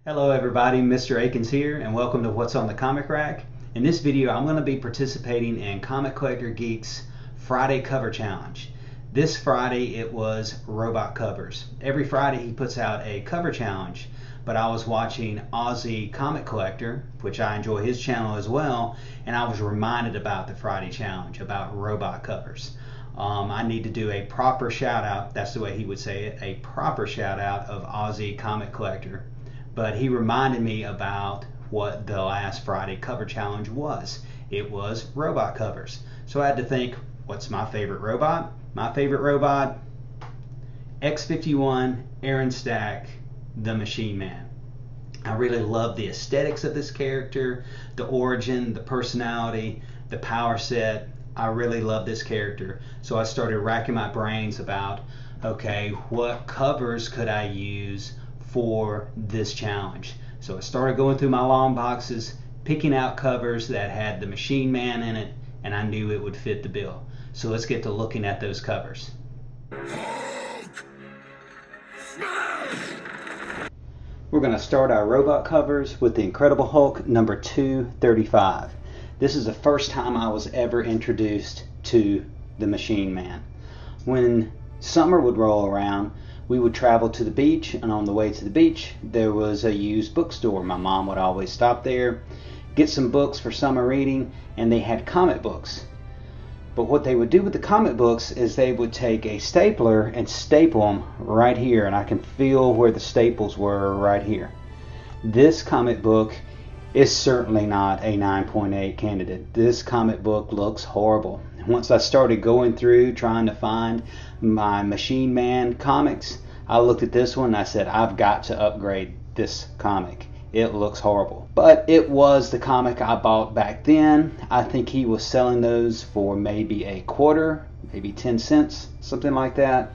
Hello everybody, Mr. Akins here, and welcome to What's on the Comic Rack. In this video, I'm going to be participating in Comic Collector Geek's Friday Cover Challenge. This Friday it was robot covers. Every Friday he puts out a cover challenge, but I was watching Aussie Comic Collector, which I enjoy his channel as well, and I was reminded about the Friday challenge, about robot covers. I need to do a proper shout out, that's the way he would say it, a proper shout out of Aussie Comic Collector. But he reminded me about what the last Friday cover challenge was. It was robot covers. So I had to think, what's my favorite robot? My favorite robot, X-51 Aaron Stack, the Machine Man. I really love the aesthetics of this character, the origin, the personality, the power set. I really love this character. So I started racking my brains about, okay, what covers could I use for this challenge? So I started going through my long boxes, picking out covers that had the Machine Man in it, and I knew it would fit the bill. So let's get to looking at those covers. We're going to start our robot covers with the Incredible Hulk number 235. This is the first time I was ever introduced to the Machine Man. When summer would roll around, we would travel to the beach, and on the way to the beach there was a used bookstore. My mom would always stop there, get some books for summer reading, and they had comic books. But what they would do with the comic books is they would take a stapler and staple them right here, and I can feel where the staples were right here. This comic book is certainly not a 9.8 candidate. This comic book looks horrible. Once I started going through trying to find my Machine Man comics, I looked at this one and I said, I've got to upgrade this comic. It looks horrible. But it was the comic I bought back then. I think he was selling those for maybe a quarter, maybe 10 cents, something like that.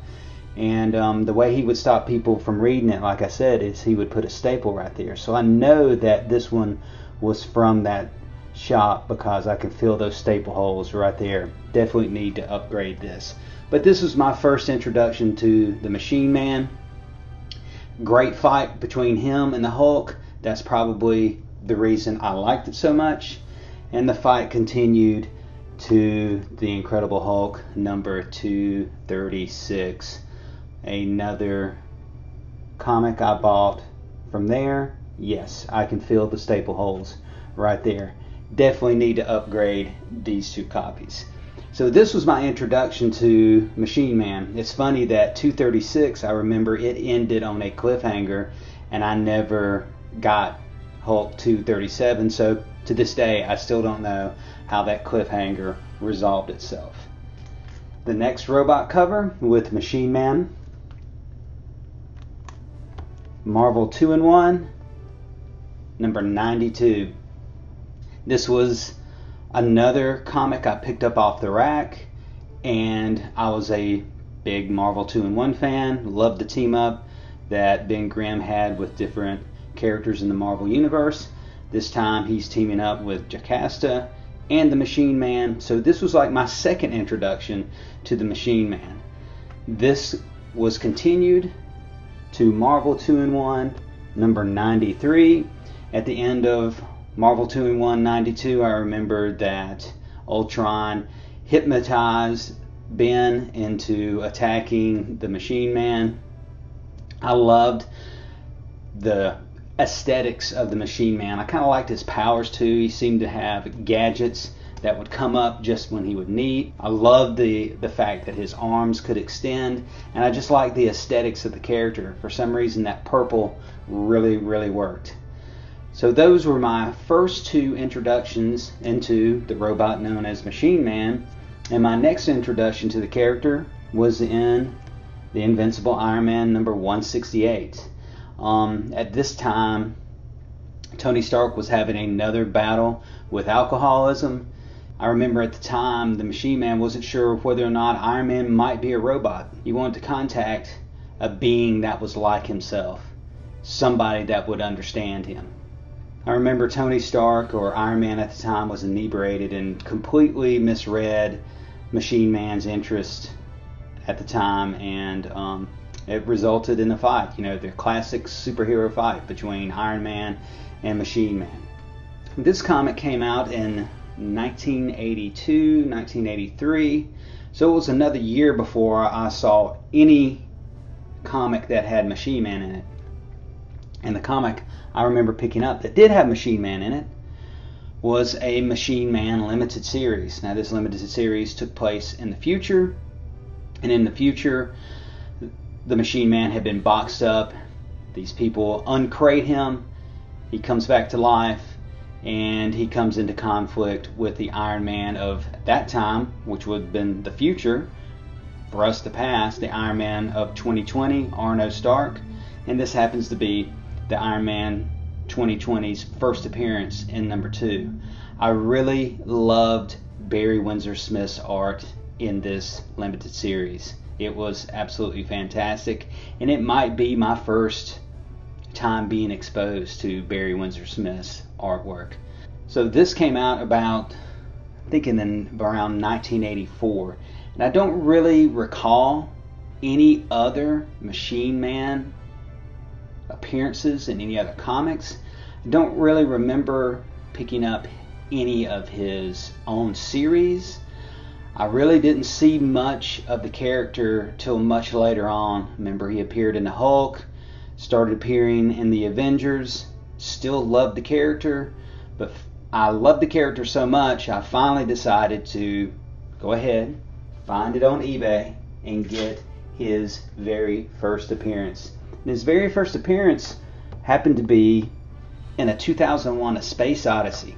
And the way he would stop people from reading it, like I said, is he would put a staple right there. So I know that this one was from that shop because I can feel those staple holes right there. Definitely need to upgrade this. But this was my first introduction to the Machine Man. Great fight between him and the Hulk. That's probably the reason I liked it so much. And the fight continued to the Incredible Hulk number 236. Another comic I bought from there. Yes, I can feel the staple holes right there. Definitely need to upgrade these two copies. So this was my introduction to Machine Man. It's funny that 236, I remember it ended on a cliffhanger, and I never got Hulk 237, so to this day I still don't know how that cliffhanger resolved itself. The next robot cover with Machine Man, Marvel 2-in-1, number 92. This was another comic I picked up off the rack, and I was a big Marvel 2-in-1 fan. Loved the team up that Ben Grimm had with different characters in the Marvel Universe. This time he's teaming up with Jocasta and the Machine Man. So this was like my second introduction to the Machine Man. This was continued to Marvel 2-in-1 number 93. At the end of Marvel 2-in-1 92, I remember that Ultron hypnotized Ben into attacking the Machine Man. I loved the aesthetics of the Machine Man. I kind of liked his powers too. He seemed to have gadgets that would come up just when he would need. I loved the fact that his arms could extend, and I just liked the aesthetics of the character. For some reason that purple really worked. So those were my first two introductions into the robot known as Machine Man, and my next introduction to the character was in the Invincible Iron Man number 168. At this time, Tony Stark was having another battle with alcoholism. I remember at the time the Machine Man wasn't sure whether or not Iron Man might be a robot. He wanted to contact a being that was like himself, somebody that would understand him. I remember Tony Stark, or Iron Man at the time, was inebriated and completely misread Machine Man's interest at the time, and it resulted in a fight, you know, the classic superhero fight between Iron Man and Machine Man. This comic came out in 1982, 1983, so it was another year before I saw any comic that had Machine Man in it. And the comic I remember picking up that did have Machine Man in it was a Machine Man limited series. Now, this limited series took place in the future, and in the future the Machine Man had been boxed up. These people uncrate him, he comes back to life, and he comes into conflict with the Iron Man of that time, which would have been the future. For us, the past, the Iron Man of 2020, Arno Stark, and this happens to be the Iron Man 2020's first appearance in number 2. I really loved Barry Windsor Smith's art in this limited series. It was absolutely fantastic, and it might be my first time being exposed to Barry Windsor Smith's artwork. So this came out about, I think, in around 1984, and I don't really recall any other Machine Man appearances in any other comics. I don't really remember picking up any of his own series. I really didn't see much of the character till much later on. Remember, he appeared in the Hulk, started appearing in the Avengers. Still loved the character, but I loved the character so much I finally decided to go ahead, find it on eBay, and get his very first appearance. And his very first appearance happened to be in a 2001 A Space Odyssey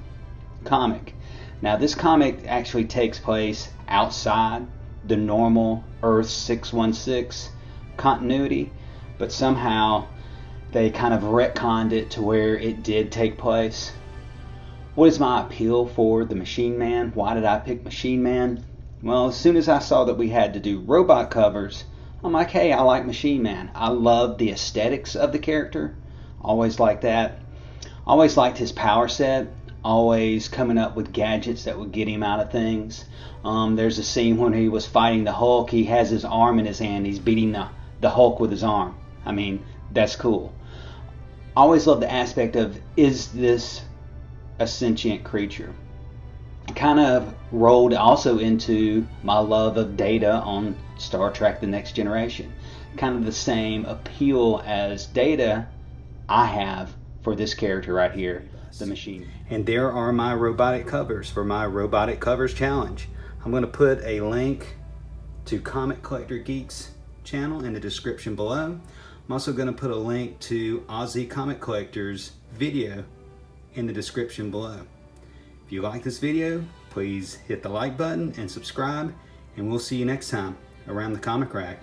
comic. Now, this comic actually takes place outside the normal Earth 616 continuity, but somehow they kind of retconned it to where it did take place. What is my appeal for the Machine Man? Why did I pick Machine Man? Well, as soon as I saw that we had to do robot covers, I'm like, hey, I like Machine Man. I love the aesthetics of the character. Always liked that. Always liked his power set. Always coming up with gadgets that would get him out of things. There's a scene when he was fighting the Hulk. He has his arm in his hand. He's beating the Hulk with his arm. I mean, that's cool. Always loved the aspect of, is this a sentient creature? Kind of rolled also into my love of Data on Star Trek The Next Generation. Kind of the same appeal as Data I have for this character right here, the Machine. And there are my robotic covers for my Robotic Covers Challenge. I'm going to put a link to Comic Collector Geek's channel in the description below. I'm also going to put a link to Aussie Comic Collector's video in the description below. If you like this video, please hit the like button and subscribe, and we'll see you next time around the comic rack.